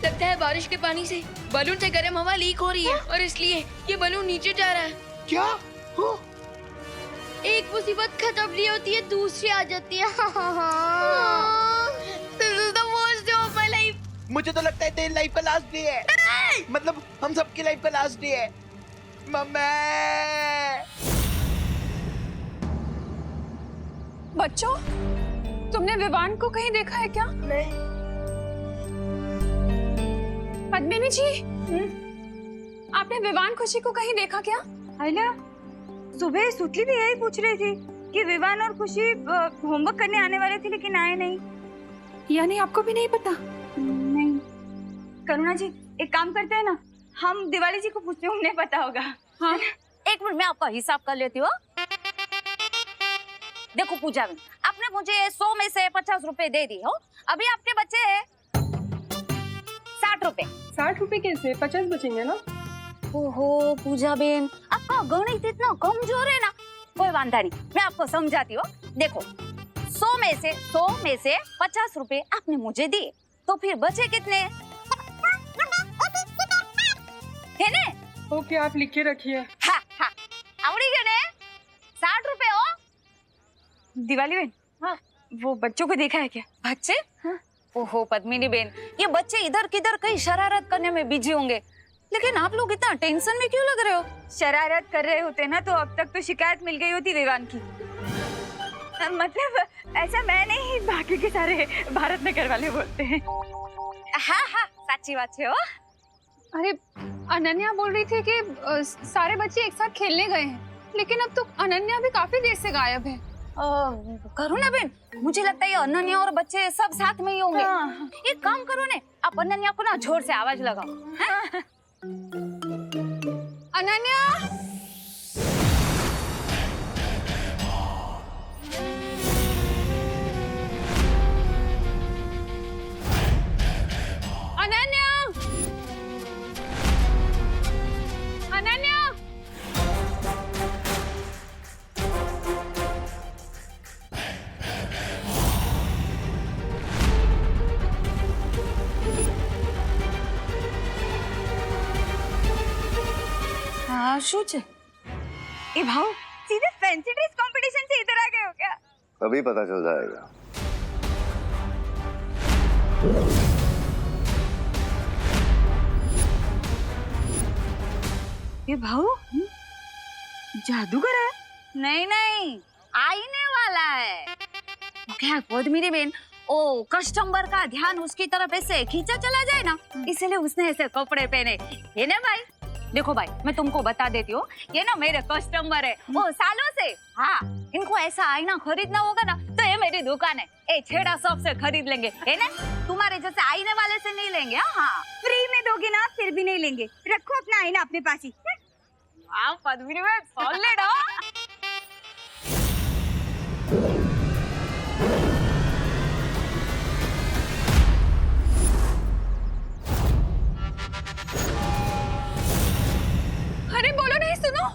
लगता है बारिश के पानी से बलून से गर्म हवा लीक हो रही है और इसलिए ये बलून नीचे जा रहा है। क्या? एक मुसीबत खत्म नहीं होती है, दूसरी आ जाती है। This is the worst day of my life. मुझे तो लगता है तेरी लाइफ का लास्ट डे है। मतलब हम सबकी लाइफ का लास्ट डे है। मम्मी। बच्चों, तुमने विवान को कहीं देखा है क्या? नहीं। पद्मिनी जी, आपने विवान खुशी को कहीं देखा क्या? आइला, सुबह सुतली भी यही पूछ रही थी कि विवान और खुशी होमवर्क करने आने वाले थे लेकिन आए नहीं। यानी आपको भी नहीं पता? नहीं। करुणा जी, एक काम करते हैं ना, हम दिवाली जी को पूछते हैं, उन्हें पता होगा। हाँ। एक मिनट में आपका हिसाब कर लेती हूँ। देखो पूजा में आपने मुझे 100 में से 50 रुपए दे दी हो। अभी आपके बचे हैं 60 रुपए। 60 रुपए कैसे? 50 बचेंगे ना? ओहो पूजा बेन, आपका गणित इतना कमजोर है ना। कोई वांधा नहीं, मैं आपको समझाती हूँ। देखो 100 में से 50 रुपए आपने मुझे दिए, तो फिर बचे कितने? है ने? ओके, आप लिख के रखिए। हाँ हाँ, आवड़ी गए ने 60 रुपए हो। दिवाली बहन, हाँ, वो बच्चों को देखा है क्या? बच्चे? हाँ। ओहो पद्मिनी बेन, ये बच्चे इधर किधर कहीं शरारत करने में बिजी होंगे, लेकिन आप लोग इतना टेंशन में क्यों लग रहे हो? शरारत कर रहे होते ना तो अब तक तो शिकायत मिल गई होती विवान की। मतलब ऐसा मैं नहीं, बाकी के सारे भारत नगर वाले बोलते हैं। हाँ हाँ, सच्ची बात है। अरे अनन्या बोल रही थी कि सारे बच्चे एक साथ खेलने गए हैं, लेकिन अब तो अनन्या भी काफी देर से गायब है। करुणा बेन, मुझे लगता है ये अनन्या और बच्चे सब साथ में ही होंगे। हाँ। एक काम करो ने, आप अनन्या को ना जोर से आवाज लगाओ। हाँ? अनन्या, अनन्या, अनन्या। हाँ શું છે? ए भाऊ, सीधे फैंसी ड्रेस कंपटीशन से इधर आ गए हो क्या? अभी पता चल जाएगा। ए भाऊ, जादूगर है? नहीं नहीं, आईने वाला है। क्या पद्मिनी बेन, ओ कस्टमर का ध्यान उसकी तरफ ऐसे खींचा चला जाए ना, इसलिए उसने ऐसे कपड़े पहने। ये ना भाई, देखो भाई, मैं तुमको बता देती हूँ, ये ना मेरे कस्टमर है वो सालों से। हाँ, इनको ऐसा आईना खरीदना होगा ना तो ये मेरी दुकान है, ये छेड़ा शॉप से खरीद लेंगे, है ना? तुम्हारे जैसे आईने वाले से नहीं लेंगे। हाँ, फ्री में दोगे ना, फिर भी नहीं लेंगे। रखो अपना आईना अपने पास ही। वाह पद्मिनी बेन, सॉलिड हो। अरे बोलो नहीं, सुनो,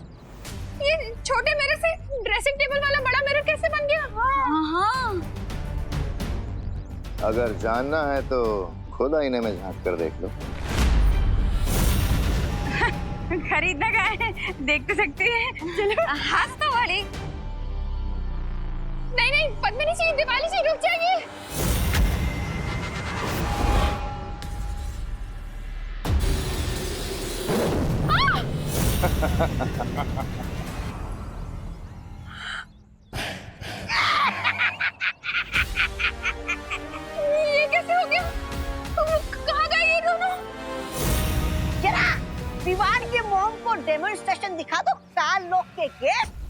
ये छोटे मिरर से ड्रेसिंग टेबल वाला बड़ा मिरर कैसे बन गया? हाँ अगर जानना है तो खुद आईने में झांक कर देख लो। खरीदना क्या है, देख तो सकती है। चलो हंसता वाली। नहीं नहीं पद्मिनी जी, दिवाली जी रुक जाइए। ये कैसे हो गया? कहाँ गए ये दोनों? जरा विवान के मोम को डेमोन्स्ट्रेशन दिखा दो, 4 लोग के गेस्ट।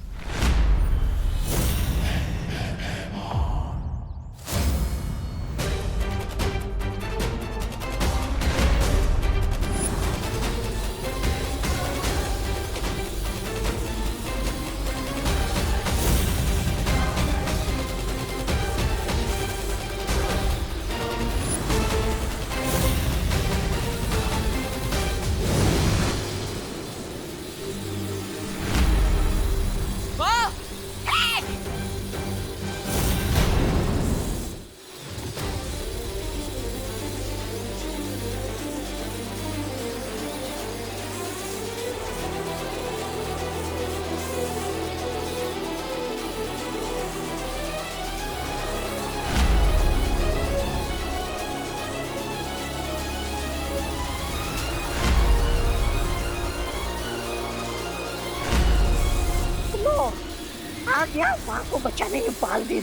आ गया माँ को बचाने के बालवीर।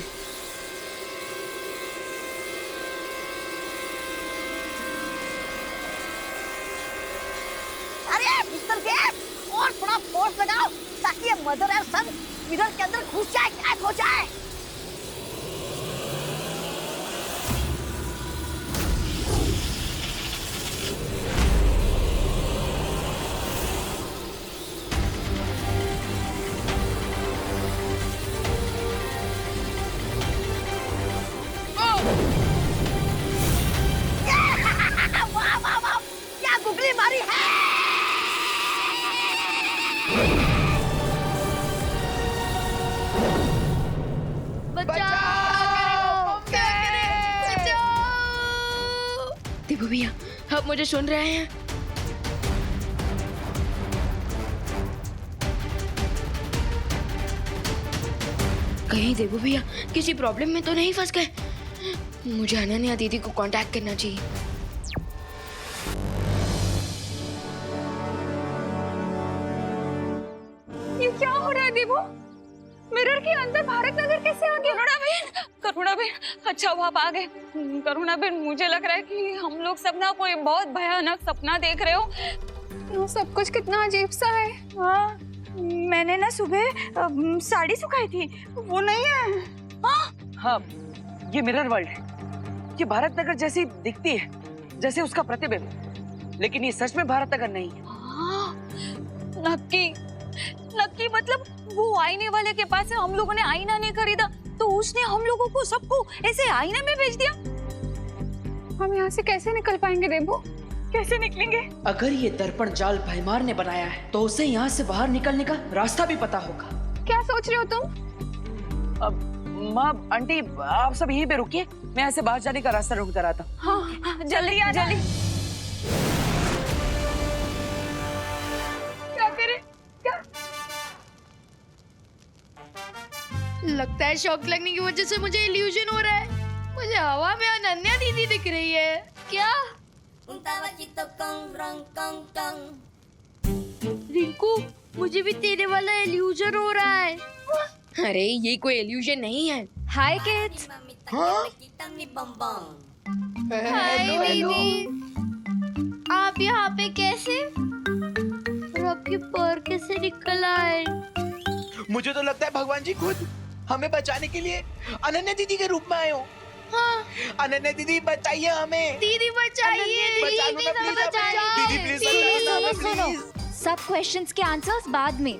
अरे मिस्टर गेट, और थोड़ा फोर्स लगाओ ताकि ये मदर और सन मिरर के अंदर घुस जाए, कैद हो जाए। वाह वाह वाह, क्या गुगली मारी है। देबू भैया, आप मुझे सुन रहे हैं? कहीं देबू भैया किसी प्रॉब्लम में तो नहीं फंस गए? मुझे अनन्या दीदी को कांटेक्ट करना चाहिए। ये क्या हो रहा है देवो? मिरर के अंदर भारत नगर कैसे आ गया? करुणा बहन, अच्छा हुआ आप आ गए। करुणा बहन, मुझे लग रहा है कि हम लोग सब ना कोई बहुत भयानक सपना देख रहे हो। ये सब कुछ कितना अजीब सा है। हाँ, मैंने ना सुबह साड़ी सुखाई थी, वो नहीं है। हाँ, ये मिरर वर्ल्ड है। ये भारत नगर जैसी दिखती है, जैसे उसका प्रतिबिंब, लेकिन ये सच में भारत नगर नहीं है। नक्की नक्की, मतलब वो आईने वाले के पास है, हम लोगों ने आईना नहीं खरीदा तो उसने हम लोगों को सबको ऐसे आईने में भेज दिया। हम यहाँ से कैसे निकल पाएंगे देबू? कैसे निकलेंगे? अगर ये दर्पण जाल भैमार ने बनाया है तो उसे यहाँ से बाहर निकलने का रास्ता भी पता होगा। क्या सोच रहे हो तुम? माँ, आंटी, आप सब यहीं पे रुकिए, मैं यहाँ से बाहर जाने का रास्ता ढूंढ कर आता हूँ। हाँ, जल्दी आ, जल्दी। क्या करें? क्या? लगता है शॉक लगने की वजह से मुझे इल्यूजन हो रहा है। मुझे हवा में अनन्या दीदी दिख रही है। क्या? रिंकू, मुझे भी तेरे वाला इल्यूजन हो रहा है। अरे ये कोई इल्यूजन नहीं है। हाय किड्स। हाय दीदी, आप यहाँ पे कैसे? और आपके पैर कैसे निकल आए? मुझे तो लगता है भगवान जी खुद हमें बचाने के लिए अनन्या दीदी के रूप में आए हो। हाँ। अनन्या दीदी बचाइए हमें। दीदी बचाइए, दीदी प्लीज, सुनो, सब क्वेश्चंस के आंसर्स बाद में।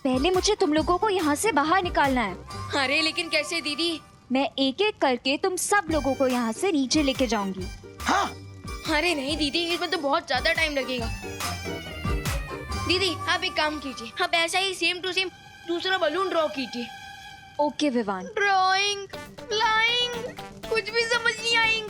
पहले मुझे तुम लोगों को यहाँ से बाहर निकालना है। अरे लेकिन कैसे दीदी? मैं एक एक करके तुम सब लोगों को यहाँ से नीचे लेके जाऊंगी। हाँ। अरे नहीं दीदी, इसमें तो बहुत ज्यादा टाइम लगेगा। दीदी आप एक काम कीजिए, आप ऐसा ही सेम टू सेम दूसरा बलून ड्रॉ कीजिए। ओके विवान। ड्राइंग, फ्लाइंग, कुछ भी समझ नहीं आएंगे।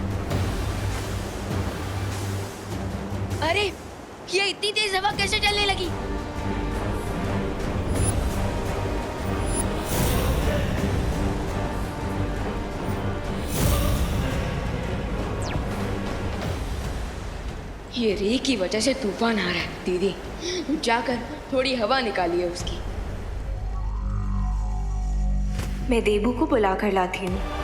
अरे ये इतनी तेज हवा कैसे चलने लगी? ये रे की वजह से तूफान आ रहा है। दीदी जाकर थोड़ी हवा निकालिए उसकी। मैं देबू को बुला कर लाती हूँ।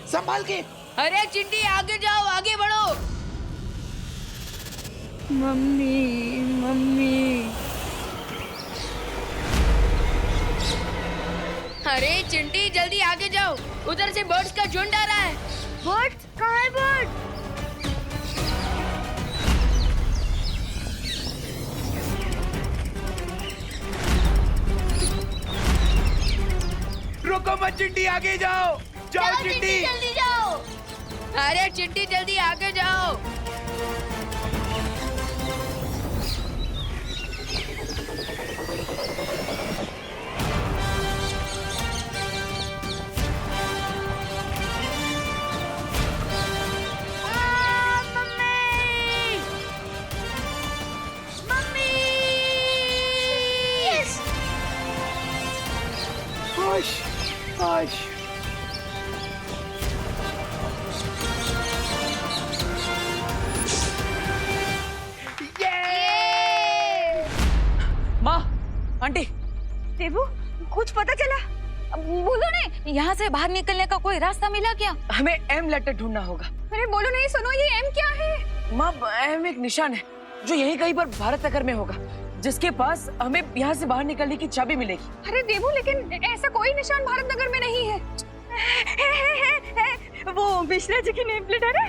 संभाल के। अरे चिंटी आगे जाओ, आगे बढ़ो। Mummy mummy. अरे चिंटी जल्दी आगे जाओ, उधर से बर्ड्स का झुंड आ रहा है। बर्ड्स कहाँ है? बर्ड रुको मत चिंटी, आगे जाओ। जाओ चिंटी। जल्दी जाओ। अरे चिंटी जल्दी आगे जाओ। Hush, hush. माँ, आंटी, देबू कुछ पता चला? बोलो ने, यहाँ से बाहर निकलने का कोई रास्ता मिला क्या? हमें एम लेटर ढूंढना होगा। अरे बोलो नहीं, सुनो ये एम क्या है? माँ, एम एक निशान है जो यहीं कहीं पर भारत नगर में होगा, जिसके पास हमें यहाँ से बाहर निकलने की चाबी मिलेगी। अरे देबू लेकिन ऐसा कोई निशान भारत नगर में नहीं है। है। वो मिश्रा जी की नेम प्लेट है ना?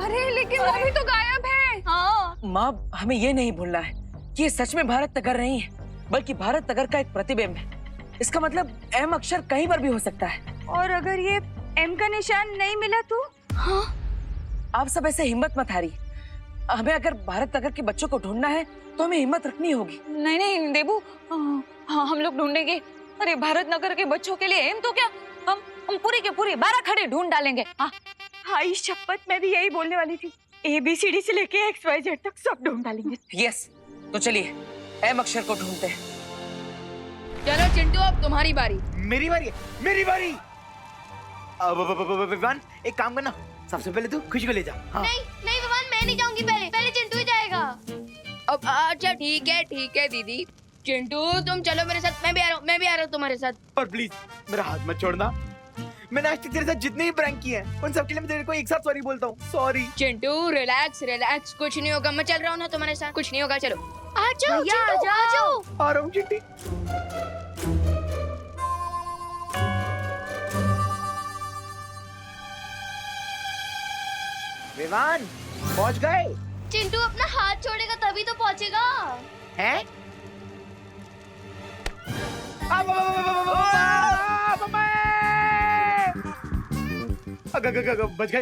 अरे लेकिन वो भी तो गायब है। हाँ। माँ, हमें ये नहीं भूलना है कि ये सच में भारत नगर नहीं है, बल्कि भारत नगर का एक प्रतिबिंब है। इसका मतलब एम अक्षर कहीं पर भी हो सकता है। और अगर ये एम का निशान नहीं मिला तो? हाँ? आप सब ऐसे हिम्मत मत हारिए। हमें अगर भारत नगर के बच्चों को ढूंढना है तो हमें हिम्मत रखनी होगी। नहीं नहीं देबू, हाँ हम लोग ढूंढेंगे। अरे भारत नगर के बच्चों के लिए एम तो क्या, हम पूरी के पूरी 12 खड़े ढूंढ डालेंगे। हाँ हाँ, इस शपथ मैं भी यही बोलने वाली थी। ABCD से लेके XYZ तक सब ढूंढ डालेंगे। यस, तो चलिए एम अक्षर को ढूंढते हैं। चलो चिंटू, अब तुम्हारी बारी। मेरी बारी है, मेरी बारी। अब विवान, एक काम करना, सबसे पहले तू खुशी को ले जा। हाँ। नहीं नहीं विवान, मैं नहीं जाऊंगी। पहले चिंटू ही जाएगा। अब अच्छा ठीक है दीदी। चिंटू तुम चलो मेरे साथ, मैं भी आ रहा हूँ तुम्हारे साथ। पर प्लीज मेरा हाथ मत छोड़ना। मैंने आज तक तेरे साथ जितने भी प्रैंक किए हैं उन सब के लिए मैं तेरे को एक साथ सॉरी बोलता हूँ। सॉरी चिंटू, रिलैक्स, कुछ नहीं होगा। मैं चल रहा हूँ ना तुम्हारे साथ, कुछ नहीं होगा। चलो आ जाओ चिंटू, आ जाओ। आ रहा हूँ चिंटी। विवान पहुंच गए। चिंटू अपना हाथ छोड़ेगा तभी तो पहुंचेगा। हैं? बच गए।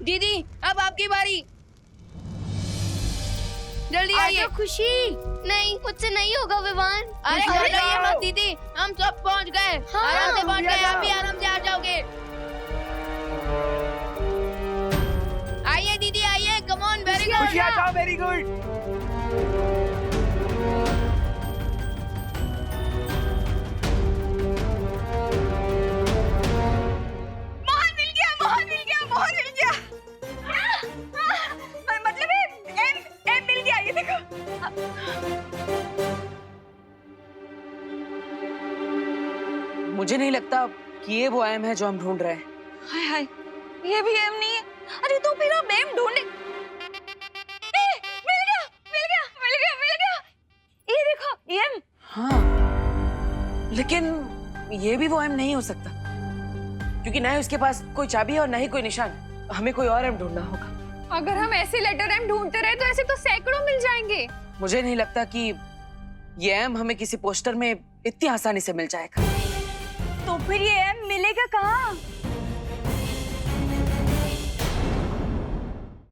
दीदी अब आपकी बारी, जल्दी आ आइए। जाओ खुशी। नहीं मुझसे नहीं होगा विवान। अरे घबराइए मत दीदी, हम सब पहुंच गए। हाँ, आराम से पहुंच गए, आप भी आराम से आ जाओगे। आइए दीदी आइए, कम ऑन, वेरी गुड। खुशी आ जाओ, वेरी गुड। मोहन मिल गया। मतलब एम मिल गया, ये देखो। मुझे नहीं लगता कि ये वो एम है जो हम ढूंढ रहे हैं। हाय हाय, ये भी एम नहीं है। अरे तो फिर अब एम ढूंढे। मिल गया। ये देखो एम। हाँ, लेकिन ये भी वो एम नहीं हो सकता, क्योंकि ना ही उसके पास कोई चाबी है और ना ही कोई निशान। हमें कोई और एम ढूंढना होगा। अगर हम ऐसे लेटर एम ढूंढते रहे तो ऐसे तो सैकड़ों मिल जाएंगे। मुझे नहीं लगता कि ये एम हमें किसी पोस्टर में इतनी आसानी से मिल जाएगा। तो फिर ये एम मिलेगा कहाँ?